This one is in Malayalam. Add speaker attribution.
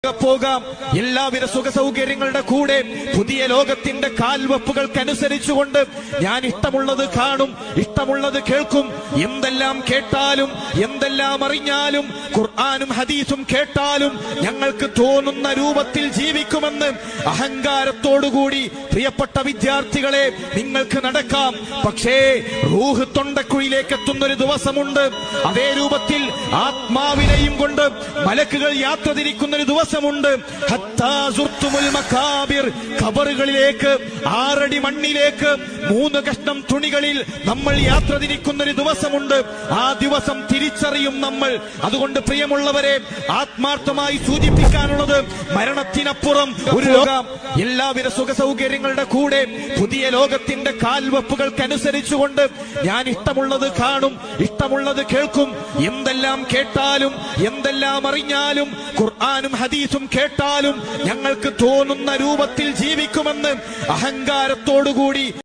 Speaker 1: പോകാം എല്ലാവിധ സുഖസൗകര്യങ്ങളുടെ കൂടെ പുതിയ ലോകത്തിന്റെ കാൽവെപ്പുകൾക്കനുസരിച്ചുകൊണ്ട് ഞാൻ ഇഷ്ടമുള്ളത് കാണും, ഇഷ്ടമുള്ളത് കേൾക്കും. എന്തെല്ലാം കേട്ടാലും എന്തെല്ലാം അറിഞ്ഞാലും ഖുർആനും ഹദീസും കേട്ടാലും ഞങ്ങൾക്ക് തോന്നുന്ന രൂപത്തിൽ ജീവിക്കുമെന്ന് അഹങ്കാരത്തോടുകൂടി പ്രിയപ്പെട്ട വിദ്യാർത്ഥികളെ നിങ്ങൾക്ക് നടക്കാം. പക്ഷേ റൂഹ് തൊണ്ടക്കുഴിയിലേക്ക് എത്തുന്നൊരു ദിവസമുണ്ട്. അതേ രൂപത്തിൽ ആത്മാവിനെയും കൊണ്ട് മലക്കുകൾ യാത്ര തിരിക്കുന്നൊരു ദിവസമുണ്ട്. ഖബറുകളിലേക്ക് 6 അടി മണ്ണിലേക്ക് 3 കഷ്ണം തുണികളിൽ നമ്മൾ യാത്ര തിരിക്കുന്നൊരു ദിവസമുണ്ട്. ആ ദിവസം തിരിച്ചറിയും നമ്മൾ. അതുകൊണ്ട് പ്രിയമുള്ളവരെ, ആത്മാർത്ഥമായി സൂചിപ്പിക്കാനുള്ളത്, മരണത്തിനപ്പുറം ഒരു ലോകം, എല്ലാവിധ സുഖസൗകര്യങ്ങളുടെ കൂടെ പുതിയ ലോകത്തിന്റെ കാൽവെപ്പുകൾക്കനുസരിച്ചുകൊണ്ട് ഞാൻ ഇഷ്ടമുള്ളത് കാണും, ഇഷ്ടമുള്ളത് കേൾക്കും. എന്തെല്ലാം കേട്ടാലും എന്തെല്ലാം അറിഞ്ഞാലും ഖുർആനും ഹദീസും കേട്ടാലും ഞങ്ങൾക്ക് തോന്നുന്ന രൂപത്തിൽ ജീവിക്കുമെന്ന് അഹങ്കാരത്തോടുകൂടി